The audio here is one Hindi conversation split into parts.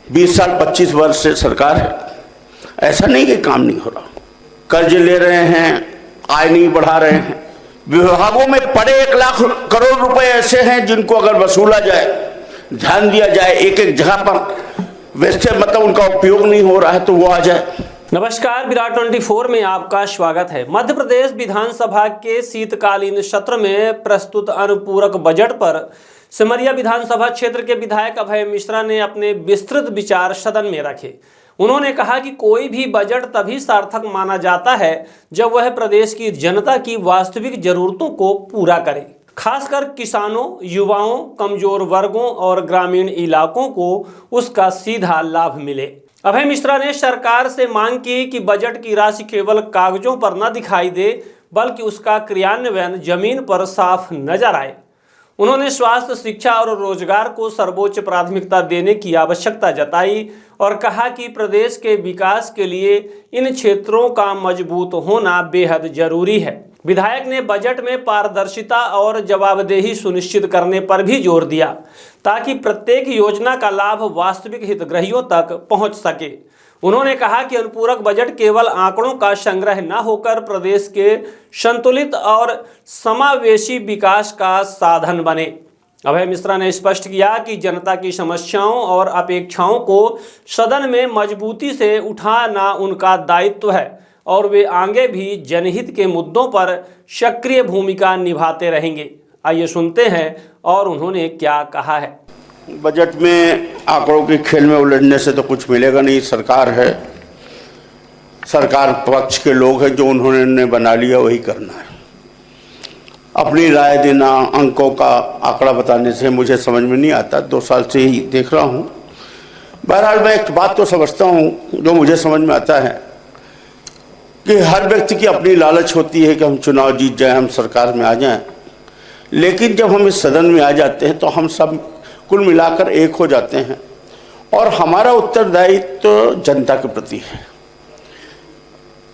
20 साल 25 वर्ष से सरकार है, ऐसा नहीं कि काम नहीं हो रहा। कर्ज ले रहे हैं, आय नहीं बढ़ा रहे हैं। विभागों में पड़े 1 लाख करोड़ रुपए ऐसे हैं जिनको अगर वसूला जाए, ध्यान दिया जाए एक एक जगह पर, वैसे मतलब उनका उपयोग नहीं हो रहा है तो वो आ जाए। नमस्कार, विराट 24 में आपका स्वागत है। मध्य प्रदेश विधानसभा के शीतकालीन सत्र में प्रस्तुत अनुपूरक बजट पर सिमरिया विधानसभा क्षेत्र के विधायक अभय मिश्रा ने अपने विस्तृत विचार सदन में रखे। उन्होंने कहा कि कोई भी बजट तभी सार्थक माना जाता है जब वह प्रदेश की जनता की वास्तविक जरूरतों को पूरा करे, खासकर किसानों, युवाओं, कमजोर वर्गों और ग्रामीण इलाकों को उसका सीधा लाभ मिले। अभय मिश्रा ने सरकार से मांग की कि बजट की राशि केवल कागजों पर न दिखाई दे, बल्कि उसका क्रियान्वयन जमीन पर साफ नजर आए। उन्होंने स्वास्थ्य, शिक्षा और रोजगार को सर्वोच्च प्राथमिकता देने की आवश्यकता जताई और कहा कि प्रदेश के विकास के लिए इन क्षेत्रों का मजबूत होना बेहद जरूरी है। विधायक ने बजट में पारदर्शिता और जवाबदेही सुनिश्चित करने पर भी जोर दिया ताकि प्रत्येक योजना का लाभ वास्तविक हितग्राहियों तक पहुंच सके। उन्होंने कहा कि अनुपूरक बजट केवल आंकड़ों का संग्रह न होकर प्रदेश के संतुलित और समावेशी विकास का साधन बने। अभय मिश्रा ने स्पष्ट किया कि जनता की समस्याओं और अपेक्षाओं को सदन में मजबूती से उठाना उनका दायित्व है और वे आगे भी जनहित के मुद्दों पर सक्रिय भूमिका निभाते रहेंगे। आइए सुनते हैं और उन्होंने क्या कहा है। बजट में आंकड़ों के खेल में उलझने से तो कुछ मिलेगा नहीं। सरकार है, सरकार पक्ष के लोग हैं, जो उन्होंने बना लिया वही करना है। अपनी राय देना, अंकों का आंकड़ा बताने से मुझे समझ में नहीं आता। 2 साल से ही देख रहा हूँ। बहरहाल मैं एक बात तो समझता हूँ, जो मुझे समझ में आता है कि हर व्यक्ति की अपनी लालच होती है कि हम चुनाव जीत जाएं, हम सरकार में आ जाएं। लेकिन जब हम इस सदन में आ जाते हैं तो हम सब कुल मिलाकर एक हो जाते हैं और हमारा उत्तरदायित्व तो जनता के प्रति है।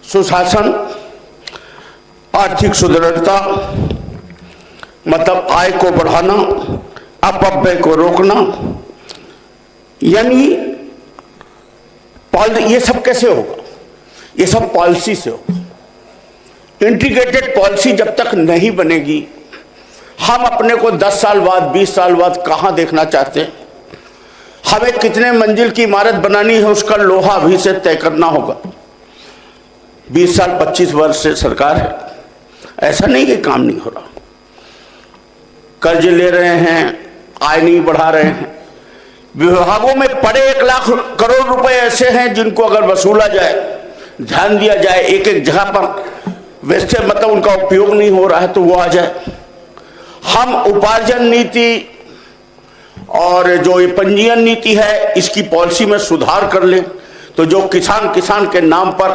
सुशासन, आर्थिक सुदृढ़ता, मतलब आय को बढ़ाना, अपव्यय को रोकना, यानी ये सब कैसे होगा? ये सब पॉलिसी से होगा। इंटीग्रेटेड पॉलिसी जब तक नहीं बनेगी, हम अपने को 10 साल बाद, 20 साल बाद कहाँ देखना चाहते हैं, हमें कितने मंजिल की इमारत बनानी है, उसका लोहा अभी से तय करना होगा। 20 साल 25 वर्ष से सरकार है, ऐसा नहीं कि काम नहीं हो रहा। कर्ज ले रहे हैं, आय नहीं बढ़ा रहे हैं। विभागों में पड़े 1 लाख करोड़ रुपए ऐसे हैं जिनको अगर वसूला जाए, ध्यान दिया जाए एक एक जगह पर, वैसे मतलब उनका उपयोग नहीं हो रहा है तो वो आ जाए। हम उपार्जन नीति और जो ये पंजीयन नीति है, इसकी पॉलिसी में सुधार कर लें तो जो किसान के नाम पर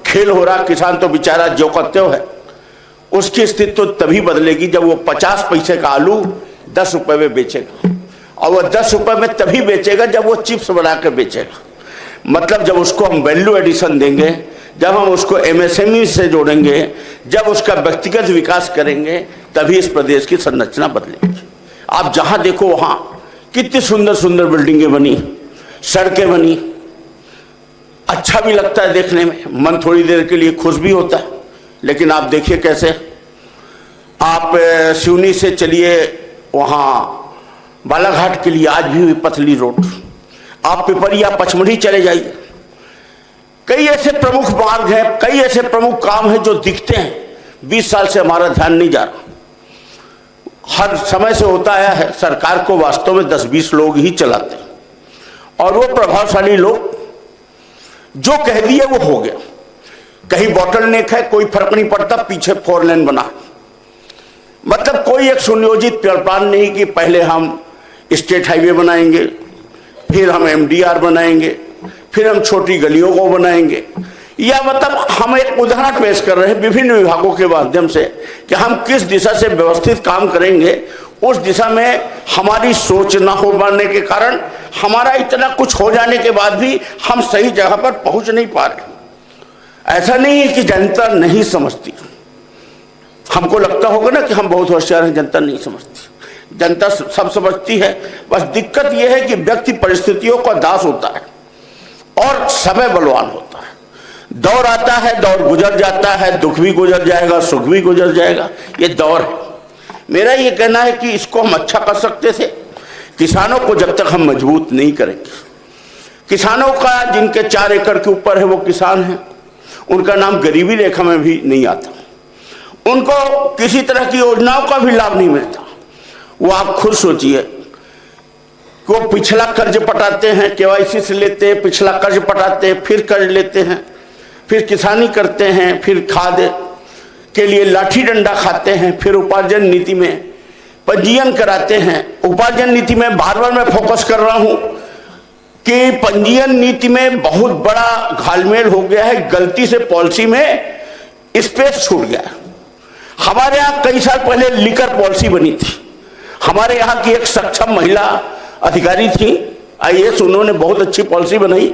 खेल हो रहा, किसान तो बेचारा जो करते है, उसकी स्थिति तो तभी बदलेगी जब वो 50 पैसे का आलू 10 रुपए में बेचेगा। और वो 10 रुपए में तभी बेचेगा जब वो चिप्स बना कर बेचेगा। मतलब जब उसको हम वैल्यू एडिशन देंगे, जब हम उसको MSME से जोड़ेंगे, जब उसका व्यक्तिगत विकास करेंगे, तभी इस प्रदेश की संरचना बदलेगी। आप जहां देखो वहां कितनी सुंदर सुंदर बिल्डिंगें बनी, सड़कें बनी, अच्छा भी लगता है देखने में, मन थोड़ी देर के लिए खुश भी होता है। लेकिन आप देखिए कैसे, आप सिवनी से चलिए वहां बालाघाट के लिए आज भी पतली रोड, आप पिपरिया पचमढ़ी चले जाइए, कई ऐसे प्रमुख मार्ग हैं, कई ऐसे प्रमुख काम हैं जो दिखते हैं। 20 साल से हमारा ध्यान नहीं जा रहा। हर समय से होता आया है, सरकार को वास्तव में 10-20 लोग ही चलाते हैं और वो प्रभावशाली लोग जो कह दिए वो हो गया। कहीं बॉटलनेक है, कोई फर्क नहीं पड़ता, पीछे 4 लेन बना। मतलब कोई एक सुनियोजित प्लान नहीं कि पहले हम स्टेट हाईवे बनाएंगे, फिर हम MDR बनाएंगे, फिर हम छोटी गलियों को बनाएंगे। या मतलब हम एक उदाहरण पेश कर रहे हैं विभिन्न विभागों के माध्यम से कि हम किस दिशा से व्यवस्थित काम करेंगे। उस दिशा में हमारी सोच न हो पाने के कारण, हमारा इतना कुछ हो जाने के बाद भी हम सही जगह पर पहुंच नहीं पा रहे। ऐसा नहीं है कि जनता नहीं समझती, हमको लगता होगा ना कि हम बहुत होशियार हैं, जनता नहीं समझती। जनता सब समझती है। बस दिक्कत यह है कि व्यक्ति परिस्थितियों का दास होता है और समय बलवान होता है। दौर आता है, दौर गुजर जाता है, दुख भी गुजर जाएगा, सुख भी गुजर जाएगा, ये दौर है। मेरा ये कहना है कि इसको हम अच्छा कर सकते थे। किसानों को जब तक हम मजबूत नहीं करेंगे, किसानों का जिनके 4 एकड़ के ऊपर है वो किसान हैं, उनका नाम गरीबी रेखा में भी नहीं आता, उनको किसी तरह की योजनाओं का भी लाभ नहीं मिलता। वो आप खुद सोचिए, वो पिछला कर्ज पटाते हैं, केवाईसी से लेते हैं, पिछला कर्ज पटाते हैं, फिर कर्ज लेते हैं, फिर किसानी करते हैं, फिर खाद के लिए लाठी डंडा खाते हैं, फिर उपार्जन नीति में पंजीयन कराते हैं। उपार्जन नीति में बार बार मैं फोकस कर रहा हूं कि पंजीयन नीति में बहुत बड़ा घालमेल हो गया है, गलती से पॉलिसी में स्पेस छूट गया। हमारे यहाँ कई साल पहले लिकर पॉलिसी बनी थी। हमारे यहाँ की एक सक्षम महिला अधिकारी थी IAS, उन्होंने बहुत अच्छी पॉलिसी बनाई।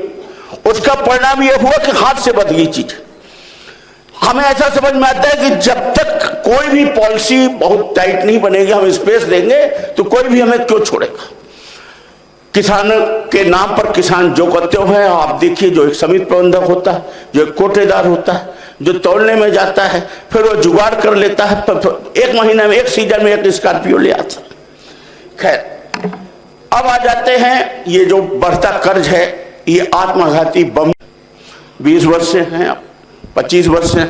उसका परिणाम यह हुआ कि हाथ से बच गई चीज। हमें ऐसा समझ में आता है कि जब तक कोई भी पॉलिसी बहुत टाइट नहीं बनेगी, हम स्पेस देंगे, तो कोई भी हमें क्यों छोड़ेगा। किसान के नाम पर किसान जो करते हुए आप देखिए, जो एक समिति प्रबंधक होता है, जो एक कोटेदार होता है, जो तोड़ने में जाता है, फिर वो जुगाड़ कर लेता है, एक महीने में, एक सीजन में एक स्कॉर्पियो ले आता है। खैर, अब आ जाते हैं, ये जो बढ़ता कर्ज है, ये आत्मघाती बम 20 वर्ष से हैं, 25 वर्ष से,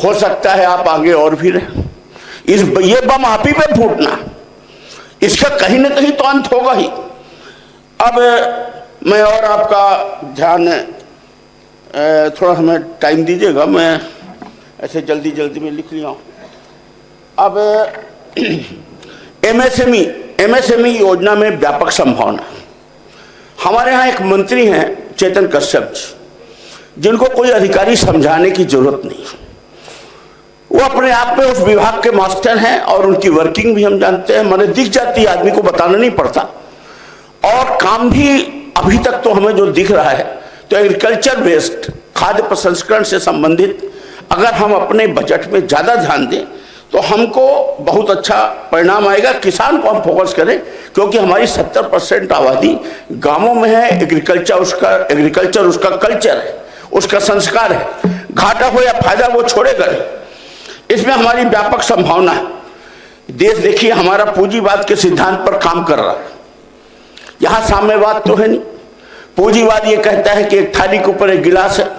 हो सकता है आप आगे और भी रहें। ये बम आप ही पे फूटना, इसका कहीं ना कहीं तो अंत होगा ही। अब मैं और आपका ध्यान, थोड़ा हमें टाइम दीजिएगा, मैं ऐसे जल्दी जल्दी में लिख लिया हूँ। अब MSME योजना में व्यापक संभावना। हमारे यहाँ एक मंत्री हैं चेतन कश्यप जी, जिनको कोई अधिकारी समझाने की जरूरत नहीं। वो अपने आप में उस विभाग के मास्टर हैं और उनकी वर्किंग भी हम जानते हैं, मैंने दिख जाती है, आदमी को बताना नहीं पड़ता। और काम भी अभी तक तो हमें जो दिख रहा है, तो एग्रीकल्चर बेस्ड, खाद्य प्रसंस्करण से संबंधित अगर हम अपने बजट में ज़्यादा ध्यान दें तो हमको बहुत अच्छा परिणाम आएगा। किसान को हम फोकस करें, क्योंकि हमारी 70% आबादी गांवों में है। एग्रीकल्चर उसका कल्चर है, उसका संस्कार है। घाटा हो या फायदा वो छोड़ेगा नहीं। इसमें हमारी व्यापक संभावना है। देश देखिए हमारा पूंजीवाद के सिद्धांत पर काम कर रहा है। यहाँ साम्यवाद तो है नहीं। पूंजीवाद ये कहता है कि एक थाली के ऊपर एक गिलास है,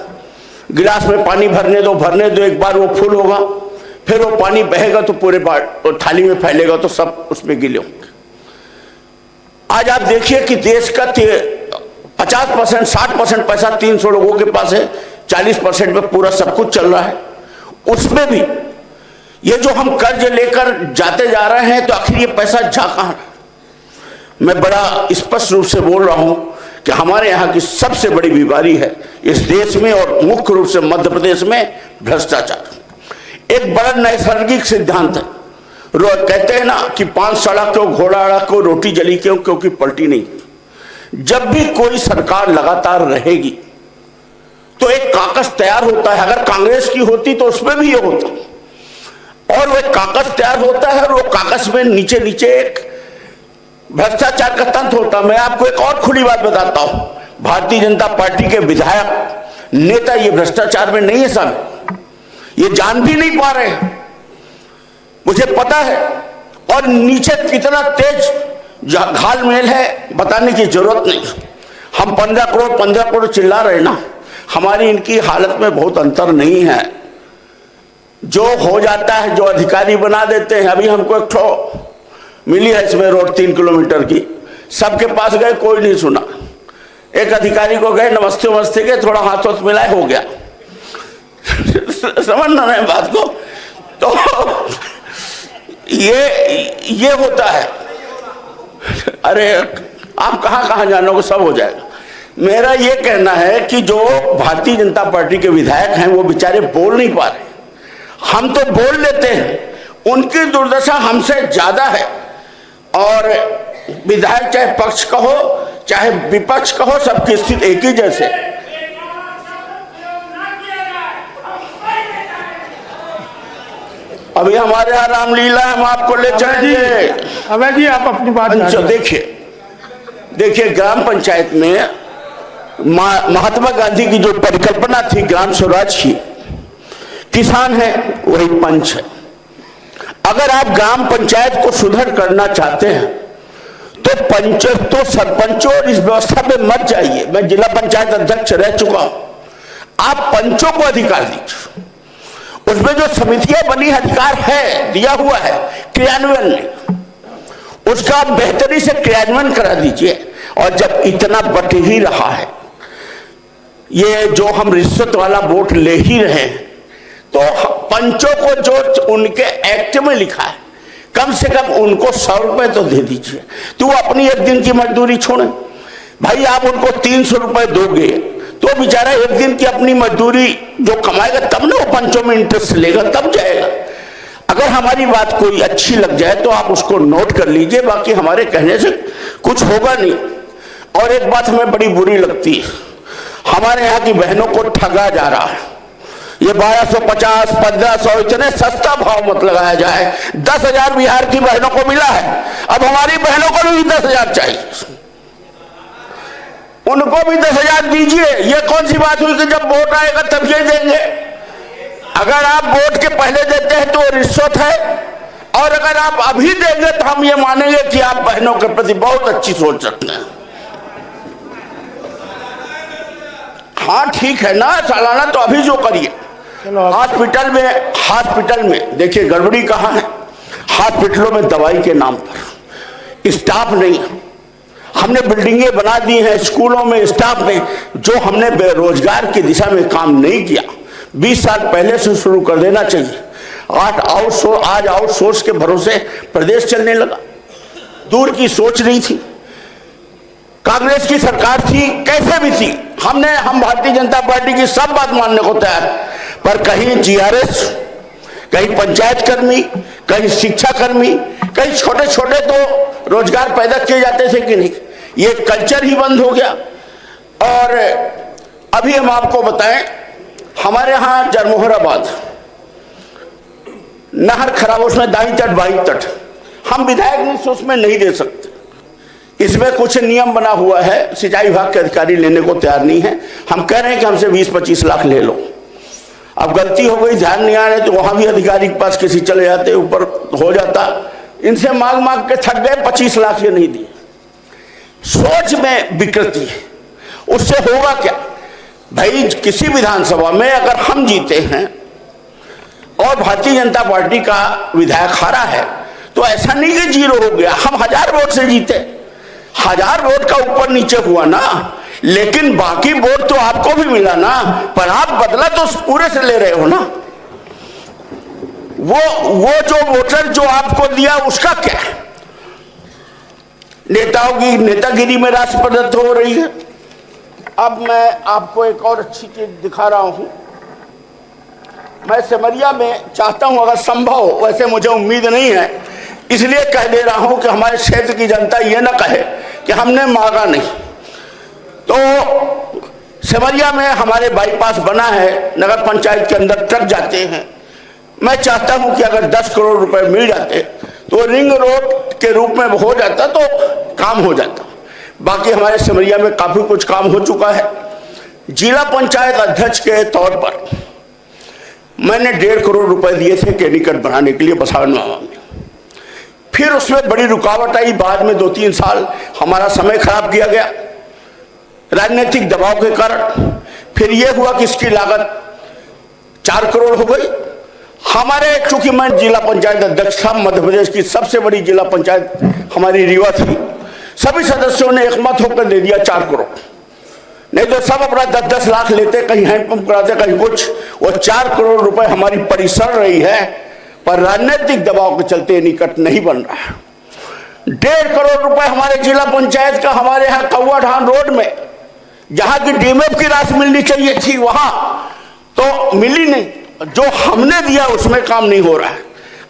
गिलास में पानी भरने दो, एक बार वो फुल होगा, फिर वो पानी बहेगा तो पूरे थाली में फैलेगा, तो सब उसमें गिले होंगे। आज आप देखिए कि देश का 50%, 60% पैसा 300 लोगों के पास है, 40% में पूरा सब कुछ चल रहा है। उसमें भी ये जो हम कर्ज लेकर जाते जा रहे हैं, तो आखिर ये पैसा जा कहाँ? मैं बड़ा स्पष्ट रूप से बोल रहा हूं कि हमारे यहाँ की सबसे बड़ी बीमारी है इस देश में, और मुख्य रूप से मध्य प्रदेश में, भ्रष्टाचार। एक बड़ा नैसर्गिक सिद्धांत है। कहते हैं ना कि 5 सड़ा क्यों, घोड़ा अड़ा क्यों, रोटी जली क्यों, क्योंकि पलटी नहीं। जब भी कोई सरकार लगातार रहेगी तो एक कागज तैयार होता है। अगर कांग्रेस की होती तो उसमें भी ये होता, और वह कागज तैयार होता है, और वो कागज में नीचे नीचे एक भ्रष्टाचार का तंत्र होता। मैं आपको एक और खुली बात बताता हूं, भारतीय जनता पार्टी के विधायक नेता ये भ्रष्टाचार में नहीं है शामिल, ये जान भी नहीं पा रहे हैं, मुझे पता है। और नीचे कितना तेज घालमेल है बताने की जरूरत नहीं। हम 15 करोड़ चिल्ला रहे ना, हमारी इनकी हालत में बहुत अंतर नहीं है। जो हो जाता है, जो अधिकारी बना देते हैं। अभी हमको एक ठो मिली है इसमें रोड 3 किलोमीटर की, सबके पास गए, कोई नहीं सुना। एक अधिकारी को गए, नमस्ते वमस्ते के, थोड़ा हाथ हाथ मिलाए, हो गया। समझ ना रहे बात को? तो ये होता है। अरे आप कहाँ जानोगे, सब हो जाएगा। मेरा ये कहना है कि जो भारतीय जनता पार्टी के विधायक हैं वो बेचारे बोल नहीं पा रहे। हम तो बोल लेते हैं, उनकी दुर्दशा हमसे ज्यादा है। और विधायक चाहे पक्ष का हो चाहे विपक्ष का हो, सबकी स्थिति एक ही जैसे। अभी हमारे यहाँ रामलीला है, हम आपको ले चलेंगे। अभय जी आप अपनी बात अच्छा देखिए ग्राम पंचायत में महात्मा गांधी की जो परिकल्पना थी ग्राम स्वराज की, किसान है वही पंच है। अगर आप ग्राम पंचायत को सुधार करना चाहते हैं तो पंच तो सरपंचों और इस व्यवस्था पे मत जाइए। मैं जिला पंचायत अध्यक्ष रह चुका हूं, आप पंचों को अधिकार दीजिए। उसमें जो समितियां बनी अधिकार है, दिया हुआ है, क्रियान्वयन नहीं, उसका आप बेहतरी से क्रियान्वयन करा दीजिए। और जब इतना बट ही रहा है, ये जो हम रिश्वत वाला वोट ले ही रहे हैं, तो पंचों को जो उनके एक्ट में लिखा है कम से कम उनको 100 रुपए तो दे दीजिए। तो वो अपनी एक दिन की मजदूरी छोड़े भाई, आप उनको 300 रुपए दोगे तो बेचारा एक दिन की अपनी मजदूरी जो कमाएगा तब ना वो पंचों में इंटरेस्ट लेगा, तब जाएगा। अगर हमारी बात कोई अच्छी लग जाए तो आप उसको नोट कर लीजिए, बाकी हमारे कहने से कुछ होगा नहीं। और एक बात हमें बड़ी बुरी लगती है, हमारे यहाँ की बहनों को ठगा जा रहा है। ये 1250, 1500 इतने सस्ता भाव मत लगाया जाए। 10,000 बिहार की बहनों को मिला है, अब हमारी बहनों को भी 10,000 चाहिए, उनको भी 10,000 दीजिए। ये कौन सी बात हुई कि जब वोट आएगा तब ये देंगे? अगर आप वोट के पहले देते हैं तो रिश्वत है, और अगर आप अभी देंगे तो हम ये मानेंगे कि आप बहनों के प्रति बहुत अच्छी सोच रखते हैं। हाँ ठीक है ना, सालाना तो अभी जो करिए। हॉस्पिटल में देखिए गड़बड़ी कहाँ है। हॉस्पिटलों में दवाई के नाम पर स्टाफ नहीं, हमने बिल्डिंगें बना दी हैं, स्कूलों में स्टाफ नहीं। जो हमने बेरोजगार की दिशा में काम नहीं किया 20 साल पहले से शुरू कर देना चाहिए। आज आउटसोर्स के भरोसे प्रदेश चलने लगा। दूर की सोच नहीं थी। कांग्रेस की सरकार थी, कैसे भी थी, हम भारतीय जनता पार्टी की सब बात मानने को तैयार, पर कहीं जीआरएस, कहीं पंचायत कर्मी, कहीं शिक्षा कर्मी, कहीं छोटे छोटे तो रोजगार पैदा किए जाते थे कि नहीं, ये कल्चर ही बंद हो गया। और अभी हम आपको बताएं, हमारे यहाँ जरमोहराबाद नहर खराब, उसमें दाईं तट बाईं तट, हम विधायक नहीं उसमें नहीं दे सकते। इसमें कुछ नियम बना हुआ है, सिंचाई विभाग के अधिकारी लेने को तैयार नहीं है। हम कह रहे हैं कि हमसे 20-25 लाख ले लो। अब गलती हो गई, ध्यान नहीं आ रहे तो वहां भी अधिकारी के पास किसी चले जाते, ऊपर हो जाता। इनसे मांग के थक गए, 25 लाख ये नहीं दिए। सोच में विकृति है, उससे होगा क्या भाई? किसी विधानसभा में अगर हम जीते हैं और भारतीय जनता पार्टी का विधायक हारा है तो ऐसा नहीं कि 0 हो गया, हम 1000 वोट से जीते। 1000 वोट का ऊपर नीचे हुआ ना, लेकिन बाकी वोट तो आपको भी मिला ना, पर आप बदला तो पूरे से ले रहे हो ना। वो जो वोटर जो आपको दिया उसका क्या है? नेताओं की नेतागिरी में राशि प्रदत्त हो रही है। अब मैं आपको एक और अच्छी चीज दिखा रहा हूं। मैं सिमरिया में चाहता हूं अगर संभव हो, वैसे मुझे उम्मीद नहीं है, इसलिए कह दे रहा हूं कि हमारे क्षेत्र की जनता ये ना कहे कि हमने मांगा नहीं। तो सिमरिया में हमारे बाईपास बना है, नगर पंचायत के अंदर ट्रक जाते हैं। मैं चाहता हूं कि अगर 10 करोड़ रुपए मिल जाते तो रिंग रोड के रूप में हो जाता तो काम हो जाता। बाकी हमारे सिमरिया में काफी कुछ काम हो चुका है। जिला पंचायत अध्यक्ष के तौर पर मैंने 1.5 करोड़ रुपए दिए थे केनिकट बनाने के लिए बसावन मामा में। फिर उसमें बड़ी रुकावट आई, बाद में 2-3 साल हमारा समय खराब किया गया राजनीतिक दबाव के कारण। फिर यह हुआ कि इसकी लागत 4 करोड़ हो गई। हमारे, चूंकि मैं जिला पंचायत अध्यक्ष था, मध्य प्रदेश की सबसे बड़ी जिला पंचायत हमारी रीवा थी, सभी सदस्यों ने एकमत होकर दे दिया 4 करोड़। नहीं तो सब अपना 10-10 लाख लेते, कहीं हैंडपंप कराते, कहीं कुछ। वो 4 करोड़ रुपए हमारी परिसर रही है, पर राजनीतिक दबाव के चलते निकट नहीं बन रहा है। 1.5 करोड़ रुपए हमारे जिला पंचायत का हमारे यहाँ कौआधान रोड में, जहां की डीएमएफ की राशि मिलनी चाहिए थी वहां तो मिली नहीं। जो हमने दिया उसमें काम नहीं हो रहा है।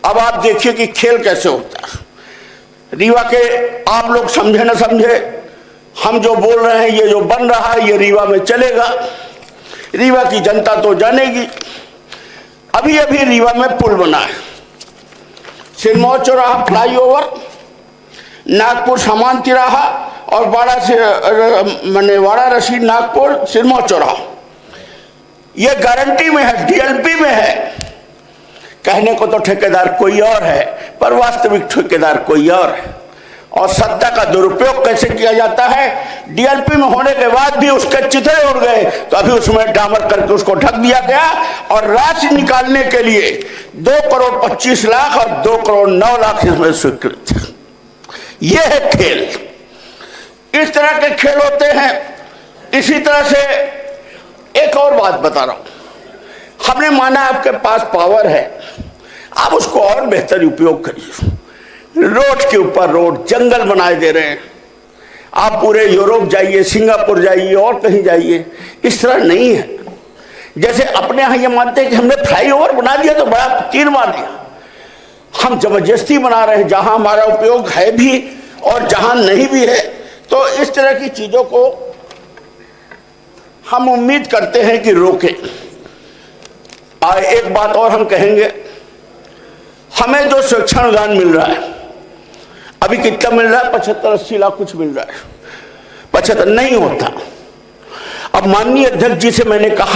अब आप देखिए कि खेल कैसे होता है। रीवा के आप लोग समझे ना समझे, हम जो बोल रहे हैं, ये जो बन रहा है, ये रीवा में चलेगा। रीवा की जनता तो जानेगी। अभी अभी रीवा में पुल बना है, सिरमौर चौराहा फ्लाईओवर, नागपुर सामान तिराहा और वाड़ा रशीद नागपुर सिरमौर चौराहा, ये गारंटी में है, डीएलपी में है। कहने को तो ठेकेदार कोई और है, पर वास्तविक ठेकेदार कोई और है। और सत्ता का दुरुपयोग कैसे किया जाता है, डीएलपी में होने के बाद भी उसके चिथड़े उड़ गए तो अभी उसमें डामर करके उसको ढक दिया गया और राशि निकालने के लिए 2,25,00,000 और 2,09,00,000 इसमें स्वीकृत। यह है खेल। इस तरह के खेल होते हैं। इसी तरह से एक और बात बता रहा हूं, हमने माना आपके पास पावर है, आप उसको और बेहतर उपयोग करिए। रोड के ऊपर रोड, जंगल बनाए दे रहे हैं। आप पूरे यूरोप जाइए, सिंगापुर जाइए और कहीं जाइए, इस तरह नहीं है। जैसे अपने यहाँ ये मानते हैं कि हमने फ्लाईओवर बना दिया तो बड़ा तीर मार दिया। हम जबरदस्ती बना रहे हैं जहां हमारा उपयोग है भी और जहां नहीं भी है। तो इस तरह की चीजों को हम उम्मीद करते हैं कि रोकें। एक बात और हम कहेंगे, हमें जो शिक्षण अनुदान मिल रहा है, अभी कितना मिल रहा है, 75-80 लाख कुछ मिल रहा है, 75 नहीं होता। अब माननीय अध्यक्ष जी से मैंने कहा